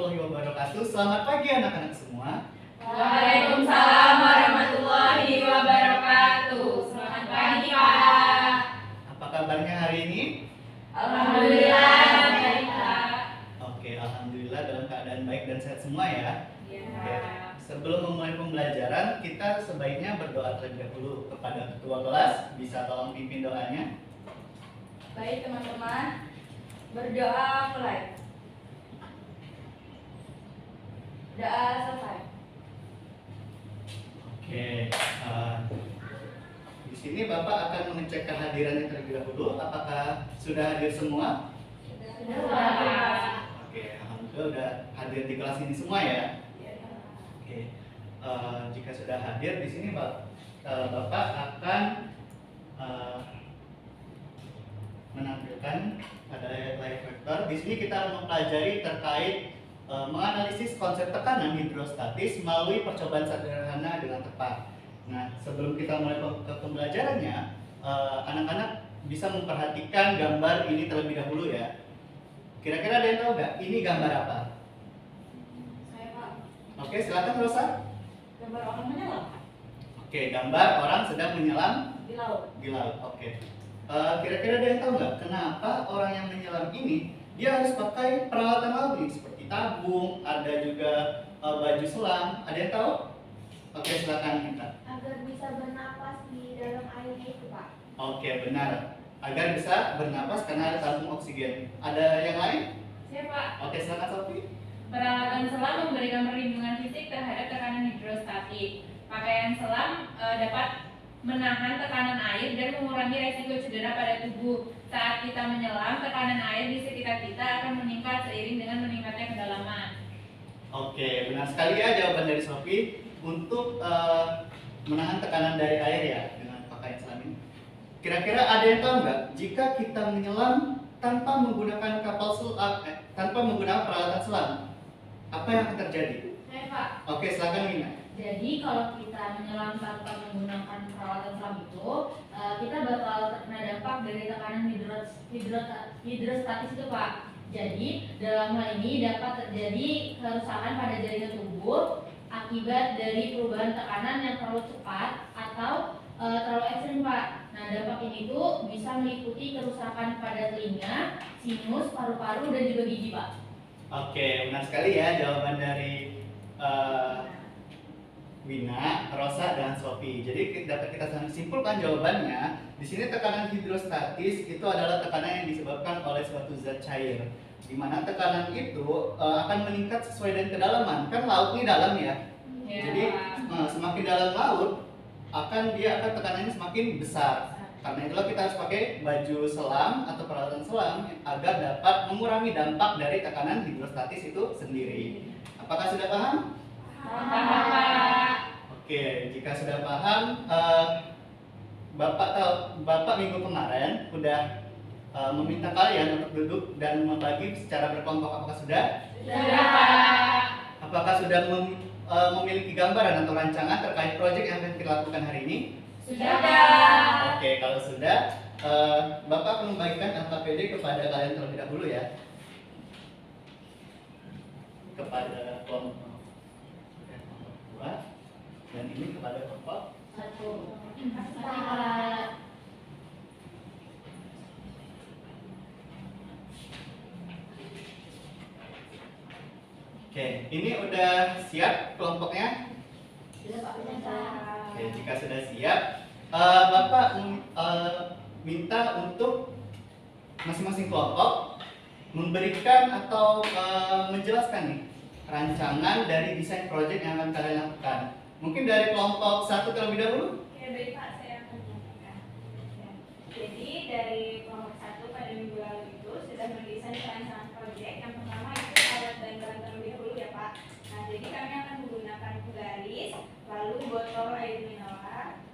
warahmatullahi wabarakatuh. Selamat pagi anak-anak semua. Waalaikumsalam warahmatullahi wabarakatuh. Selamat pagi, Pak. Apa kabarnya hari ini? Alhamdulillah, baik, Pak. Oke, alhamdulillah dalam keadaan baik dan sehat semua ya. Ya. Oke. Sebelum memulai pembelajaran, kita sebaiknya berdoa terlebih dahulu kepada ketua kelas. Bisa tolong pimpin doanya? Baik, teman-teman. Berdoa mulai. Doa selesai. Oke. Di sini Bapak akan mengecek kehadirannya terlebih dahulu. Apakah sudah hadir semua? Sudah, Pak. Oke, alhamdulillah sudah hadir di kelas ini semua ya. Oke, jika sudah hadir di sini, Bapak akan menampilkan pada live vector. Di sini kita mempelajari terkait menganalisis konsep tekanan hidrostatis melalui percobaan sederhana dengan tepat. Nah, sebelum kita mulai ke pembelajarannya, anak-anak bisa memperhatikan gambar ini terlebih dahulu ya. Kira-kira ada yang tahu nggak? Ini gambar apa? Saya, Pak. Oke, silakan Rosa. Gambar orang menyelam Oke, gambar orang sedang menyelam di laut. di laut. Oke. Kira-kira ada yang tahu nggak kenapa orang yang menyelam ini dia harus pakai peralatan laut ini seperti tabung, ada juga baju selam. Ada yang tahu? Oke, silakan kita. Agar bisa bernapas di dalam airnya itu, Pak. Oke, benar. Agar bisa bernapas karena ada tabung oksigen. Ada yang lain? Saya, Pak. Oke, silakan Sofi. Peralatan selam memberikan perlindungan fisik terhadap tekanan hidrostatik. Pakaian selam dapat menahan tekanan air dan mengurangi resiko cedera pada tubuh. Saat kita menyelam, tekanan air di sekitar kita akan meningkat seiring dengan meningkatnya kedalaman. Oke, benar sekali ya jawaban dari Sofi untuk menahan tekanan dari air ya dengan pakaian selam ini. Kira-kira ada yang tahu nggak jika kita menyelam tanpa menggunakan kapal selam, tanpa menggunakan peralatan selam, apa yang akan terjadi? Saya, Pak. Oke, silakan Wina. Jadi kalau kita menyelam tanpa menggunakan peralatan selam itu, kita bakal terkena dampak dari tekanan hidrostatis itu, Pak. Jadi dalam hal ini dapat terjadi kerusakan pada jaringan tubuh akibat dari perubahan tekanan yang terlalu cepat atau terlalu ekstrim, Pak. Nah, dampak ini tuh bisa meliputi kerusakan pada telinga, sinus, paru-paru, dan juga gigi, Pak. Oke, benar sekali ya jawaban dari Wina, Rosa, dan Sofi. Jadi dapat kita simpulkan jawabannya. Di sini tekanan hidrostatis itu adalah tekanan yang disebabkan oleh suatu zat cair. Di mana tekanan itu akan meningkat sesuai dengan kedalaman. Kan laut ini dalam ya. Ya, Jadi Pak. semakin dalam laut dia akan tekanannya semakin besar. Karena itulah kita harus pakai baju selam atau peralatan selam agar dapat mengurangi dampak dari tekanan hidrostatis itu sendiri. Apakah sudah paham? Paham, Pak. Oke, jika sudah paham, Bapak minggu kemarin udah meminta kalian untuk duduk dan membagi secara berkelompok. Apakah sudah? Sudah, Pak. Apakah sudah memiliki gambaran atau rancangan terkait proyek yang akan kita lakukan hari ini? Sudah. Oke, kalau sudah, Bapak akan membagikan LKPD kepada kalian terlebih dahulu ya. Kepada kelompok 2 dan ini kepada kelompok 1. Oke, ini udah siap kelompoknya? Sudah, Pak. Oke, jika sudah siap, Bapak minta untuk masing-masing kelompok memberikan atau menjelaskan nih rancangan dari desain proyek yang akan kalian lakukan. Mungkin dari kelompok 1 terlebih dahulu. Ya, baik Pak, saya akan menyampaikan. Ya. Jadi dari kelompok 1 pada minggu lalu itu sudah mendesain rancangan proyek. Yang pertama itu alat dan bahan terlebih dahulu ya Pak. Nah, jadi kami akan menggunakan garis, lalu botol air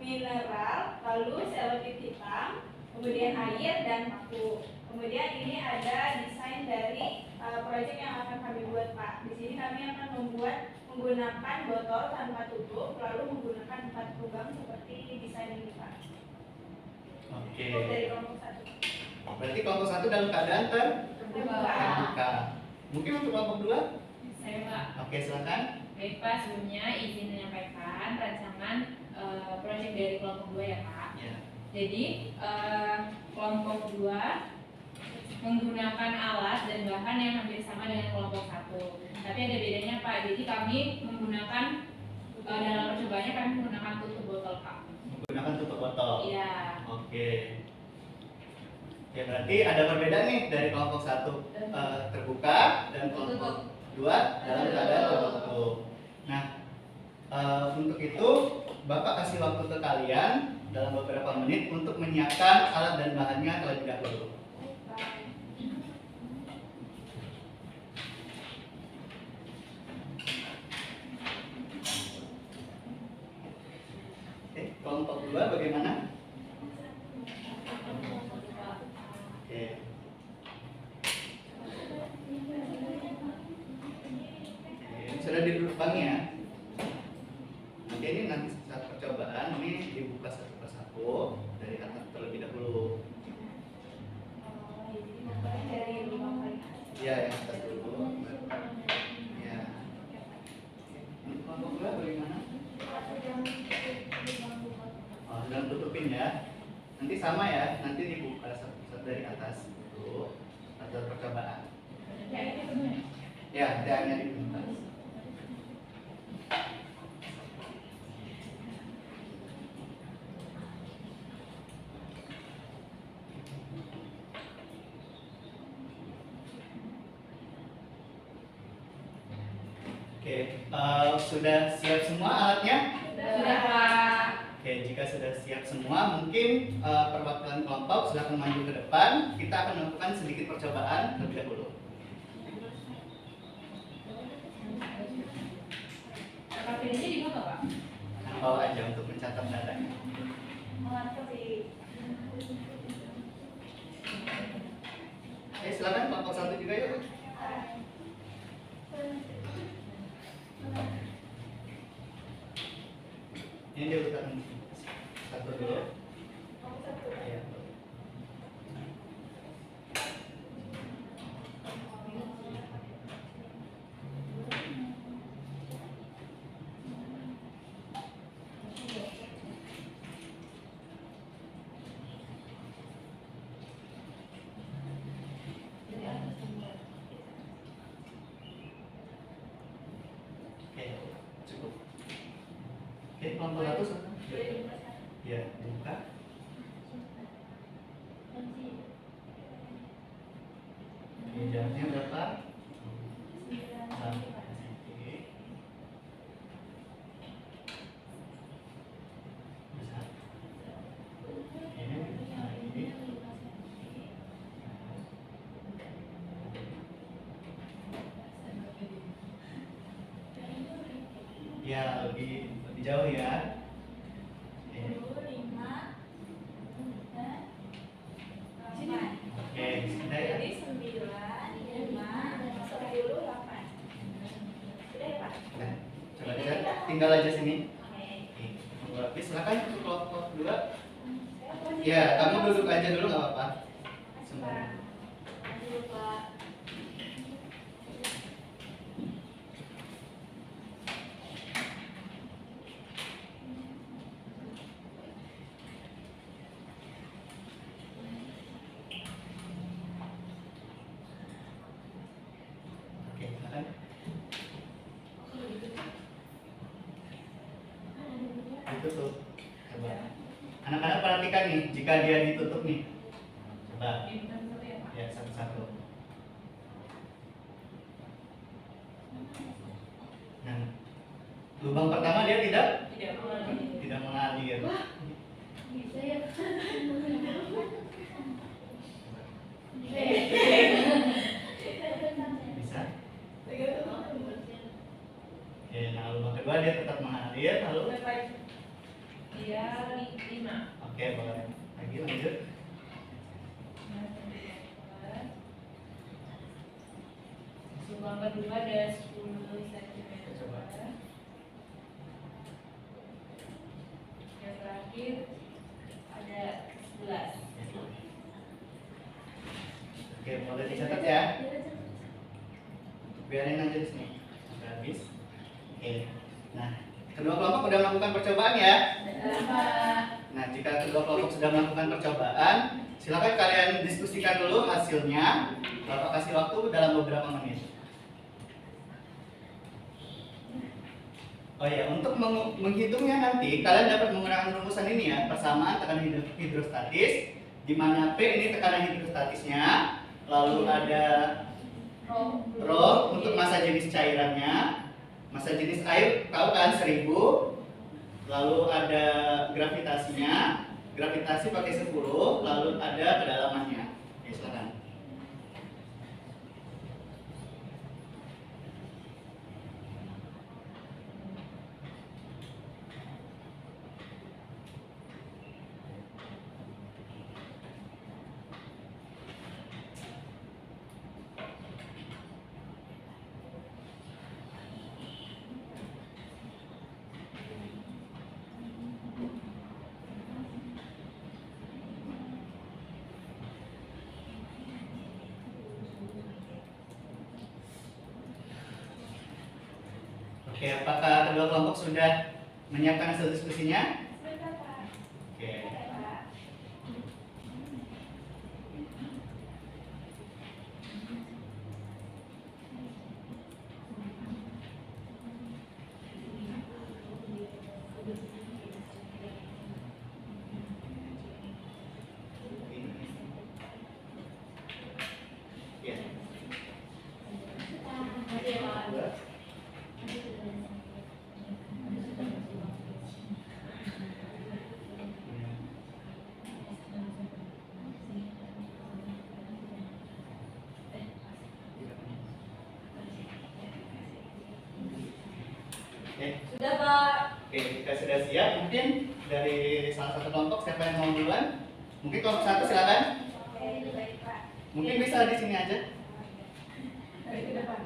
mineral, lalu selotip hitam, kemudian air dan paku. Kemudian ini ada desain dari proyek yang akan kami buat Pak. Di sini kami akan menggunakan botol tanpa tutup, lalu menggunakan 4 lubang seperti desain ini Pak. Oke. Itu dari kelompok 1. Berarti kelompok 1 dalam keadaan terbuka. Terbuka. Mungkin untuk kelompok 2? Saya Pak. Oke, silakan. Baik Pak, sebelumnya izin menyampaikan rancangan proyek dari kelompok 2 ya Pak. Ya. Jadi kelompok 2 menggunakan alat dan bahan yang hampir sama dengan kelompok 1. Tapi ada bedanya Pak. Jadi kami menggunakan dalam percobaannya kami menggunakan tutup botol Pak. Menggunakan tutup botol. Iya. Oke. Ya berarti ada perbedaan nih dari kelompok 1 terbuka dan kelompok 2 dalam keadaan tertutup. Nah, untuk itu Bapak kasih waktu ke kalian dalam beberapa menit untuk menyiapkan alat dan bahannya terlebih dahulu. Oke, kelompok 2 bagaimana? Oke. Oke, sudah didudukkan ya. Oke, ini nanti saat percobaan ini dibuka satu persatu dari atas terlebih dahulu. Ya, yang atas dulu. Ya. Untuk kelompok 2 bagaimana? Oh, sedang tutupin ya. Nanti sama ya, nanti dibuka satu dari atas dulu atas percobaan. Ya, hanya dibuka. Oke, sudah siap semua alatnya? Sudah Pak. Oke, jika sudah siap semua, mungkin perwakilan kelompok silakan maju ke depan. Kita akan melakukan sedikit percobaan terlebih dahulu. Referensi di mana Pak? Nah, bawa aja untuk mencatat datanya. Oke, silakan kelompok 1 juga yuk. Ini dia urutan 1 dulu. Ya. Oke, cukup. Oke, kelompok 1 silakan. Ya, buka. Oke, jaraknya berapa? 1 cm. Bisa. Ini, nah ini. Ya, lebih jauh ya. Oke, sudah ya. Jadi 9, 5, 10, 8. Sudah ya Pak? Nah, coba lihat, tinggal aja sini. Oke, silakan untuk kelompok 2. Ya, kamu duduk aja dulu nggak apa-apa. Sebentar. Oke, silakan. Ditutup. Coba. Anak-anak perhatikan nih, jika dia ditutup nih. Coba. Ya, satu-satu. Nah, lubang pertama dia tidak mengalir. Bisa ya. Bisa. Oke, nah lubang kedua dia tetap mengalir, lalu Dia 5. oke, boleh. Lagi lanjut. Lubang kedua ada 10 cm. Coba. Yang terakhir ada 11. Oke, boleh dicatat ya. Biarin nanti aja di sini sampai habis. Oke. Nah, kedua kelompok sudah melakukan percobaan ya. Nah, jika kedua kelompok sudah melakukan percobaan, silakan kalian diskusikan dulu hasilnya. Bapak kasih waktu dalam beberapa menit. Oh ya, untuk menghitungnya nanti kalian dapat menggunakan rumusan ini ya, persamaan tekanan hidrostatis, di mana P ini tekanan hidrostatisnya, lalu ada Rho untuk massa jenis cairannya, massa jenis air tahu kan 1000, lalu ada gravitasinya, gravitasi pakai 10, lalu ada kedalamannya. Oke, silakan. Oke, apakah kedua kelompok sudah menyiapkan hasil diskusinya? Sudah, Pak. Oke. Ada, Pak. Ya. Oke. Sudah, Pak. Oke, jika sudah siap, mungkin dari salah satu kelompok siapa yang mau duluan? Mungkin kelompok satu silakan. Oke, baik, Pak. Mungkin bisa di sini aja. Dari ke depan.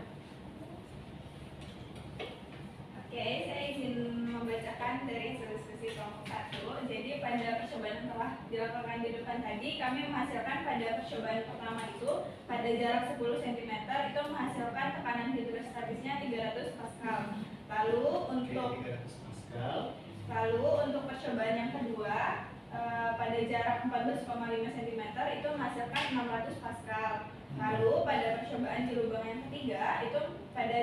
Oke, saya izin membacakan dari hasil diskusi kelompok 1. Jadi pada percobaan yang telah dilakukan di depan tadi, kami menghasilkan pada percobaan pertama itu pada jarak 10 cm itu menghasilkan tekanan hidrostatisnya 300 Pascal. Lalu untuk Oke, 300 Pascal. percobaan yang kedua pada jarak 14,5 cm itu menghasilkan 600 Pascal. Lalu pada percobaan di lubang yang ketiga itu pada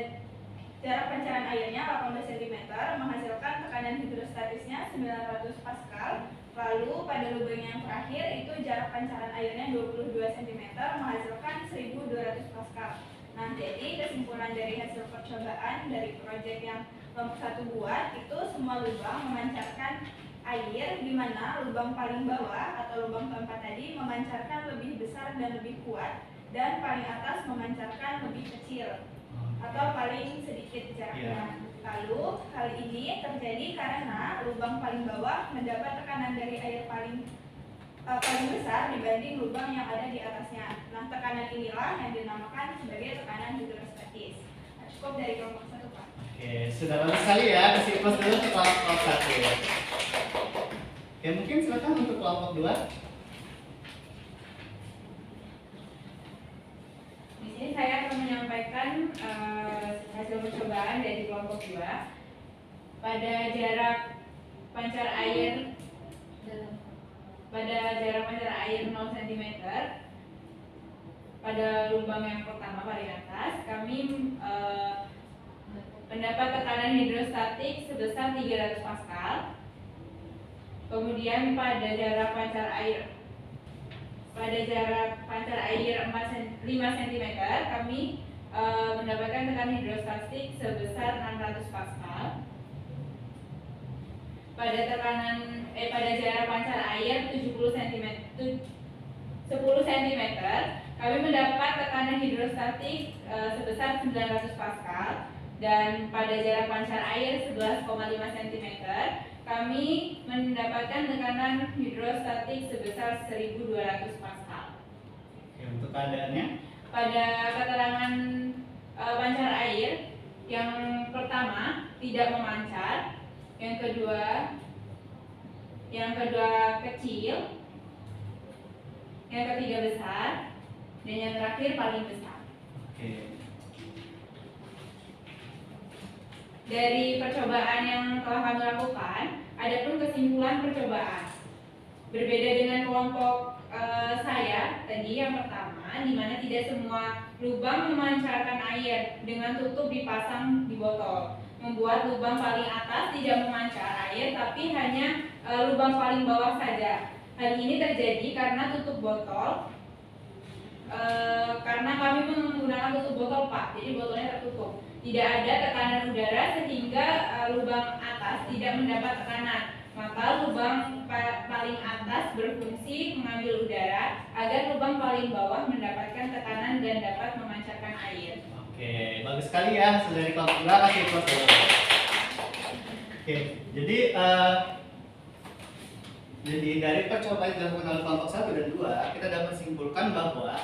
jarak pancaran airnya 18 cm menghasilkan tekanan hidrostatisnya 900 Pascal. Lalu pada lubang yang terakhir itu jarak pancaran airnya 22 cm menghasilkan 1200 Pascal. Nah, jadi kesimpulan dari hasil percobaan dari proyek yang kelompok 1 buat itu semua lubang memancarkan air, di mana lubang paling bawah atau lubang keempat tadi memancarkan lebih besar dan lebih kuat, dan paling atas memancarkan lebih kecil atau paling sedikit jaraknya. Lalu hal ini terjadi karena lubang paling bawah mendapat tekanan dari air paling besar dibanding lubang yang ada di atasnya. Nah, tekanan inilah yang dinamakan sebagai tekanan hidrostatis. Nah, cukup dari kelompok 1, Pak. Oke, sudah bagus sekali ya. Kasih plus dulu untuk kelompok 1. Oke, mungkin silakan untuk kelompok 2. Di sini saya akan menyampaikan hasil percobaan dari kelompok 2 pada jarak pancar air 0 cm pada lubang yang pertama paling atas kami mendapat tekanan hidrostatik sebesar 300 Pascal. Kemudian pada jarak pancar air 5 cm kami mendapatkan tekanan hidrostatik sebesar 600 Pascal. Pada jarak pancar air 10 cm kami mendapat tekanan hidrostatik sebesar 900 Pascal, dan pada jarak pancar air 11,5 cm kami mendapatkan tekanan hidrostatik sebesar 1200 Pascal. Oke, untuk keadaannya Pada keterangan pancar air yang pertama tidak memancar, yang kedua kecil, yang ketiga besar, dan yang terakhir paling besar. oke. dari percobaan yang telah kami lakukan, adapun kesimpulan percobaan. Berbeda dengan kelompok saya tadi yang pertama, di mana tidak semua lubang memancarkan air dengan tutup dipasang di botol. Membuat lubang paling atas tidak memancar air, tapi hanya lubang paling bawah saja. Hal ini terjadi karena tutup botol, karena kami menggunakan tutup botol Pak, jadi botolnya tertutup. Tidak ada tekanan udara sehingga lubang atas tidak mendapat tekanan. Maka lubang paling atas berfungsi mengambil udara agar lubang paling bawah mendapatkan tekanan dan dapat memancarkan air. Oke, bagus sekali ya hasil dari kelompok 2, kasih plus dulu. Oke, jadi dari percobaan yang dilakukan oleh kelompok 1 dan 2, kita dapat simpulkan bahwa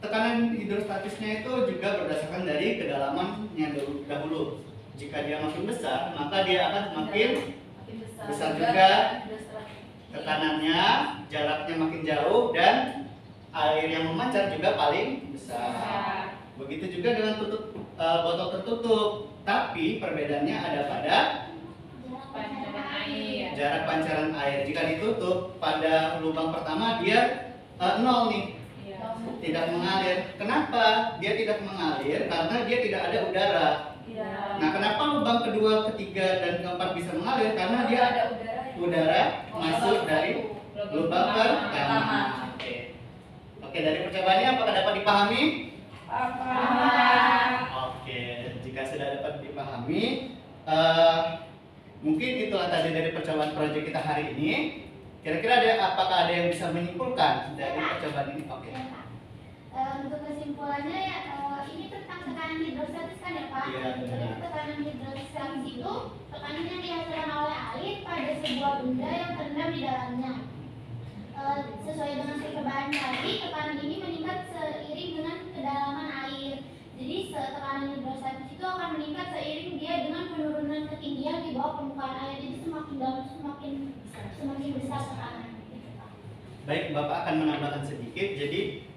tekanan hidrostatisnya itu juga berdasarkan dari kedalamannya dahulu. Jika dia makin besar, maka dia akan semakin besar juga tekanannya, jaraknya makin jauh, dan air yang memancar juga paling besar. Begitu juga dengan botol tertutup, tapi perbedaannya ada pada Pancaran air. jarak pancaran air. Jika ditutup pada lubang pertama dia 0 nih, Iya. tidak mengalir. Kenapa dia tidak mengalir? Karena dia tidak ada udara. Nah, kenapa lubang kedua, ketiga, dan keempat bisa mengalir? Karena dia ada udara masuk dari lubang pertama. pertama. Oke, dari percobaannya apakah dapat dipahami? Oke, jika sudah dapat dipahami, mungkin itulah tadi dari percobaan proyek kita hari ini. Kira-kira apakah ada yang bisa menyimpulkan dari percobaan ini? Oke. Untuk kesimpulannya ya, ini tentang tekanan hidrostatis kan ya Pak? Iya, benar. Jadi tekanan hidrostatis itu tekanan yang dihasilkan oleh air pada sebuah benda yang terendam di dalamnya. Sesuai dengan percobaan tadi, tekanan ini meningkat seiring dengan kedalaman air. Jadi tekanan hidrostatis itu akan meningkat seiring dia dengan penurunan ketinggian di bawah permukaan air. Jadi semakin dalam semakin besar tekanan. Gitu, Pak. Baik, Bapak akan menambahkan sedikit. Jadi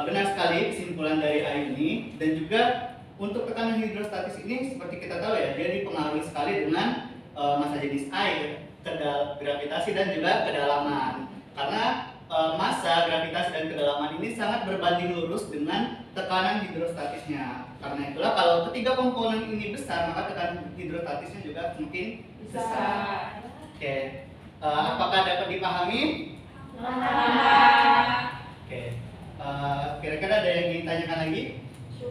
benar sekali kesimpulan dari air ini, dan juga untuk tekanan hidrostatis ini seperti kita tahu ya, dia dipengaruhi sekali dengan massa jenis air, gravitasi dan juga kedalaman. Karena massa, gravitasi dan kedalaman ini sangat berbanding lurus dengan tekanan hidrostatisnya. Karena itulah kalau ketiga komponen ini besar, maka tekanan hidrostatisnya juga semakin besar. Oke, apakah dapat dipahami? Oke, kira-kira ada yang ingin tanyakan lagi?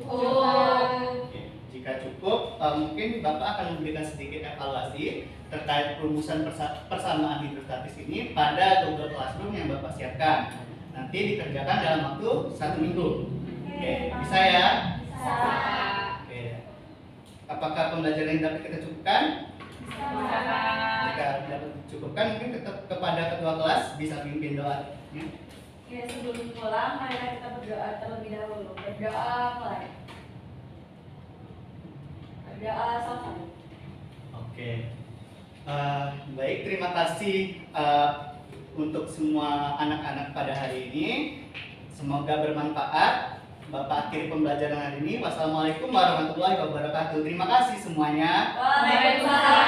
Oke, jika cukup, mungkin Bapak akan memberikan sedikit evaluasi terkait rumusan persamaan hidrostatis ini pada Google Classroom yang Bapak siapkan. Nanti dikerjakan dalam waktu 1 minggu. Oke, bisa ya? Oke, apakah pembelajaran yang dapat kita cukupkan? Jika dapat cukupkan, mungkin tetap kepada ketua kelas bisa pimpin doa. Ya, sebelum pulang, mari kita berdoa terlebih dahulu. Berdoa mulai. Berdoa sama. Oke, baik, terima kasih untuk semua anak-anak pada hari ini. Semoga bermanfaat. Bapak akhiri pembelajaran hari ini. Wassalamualaikum warahmatullahi wabarakatuh. Terima kasih semuanya. Waalaikumsalam.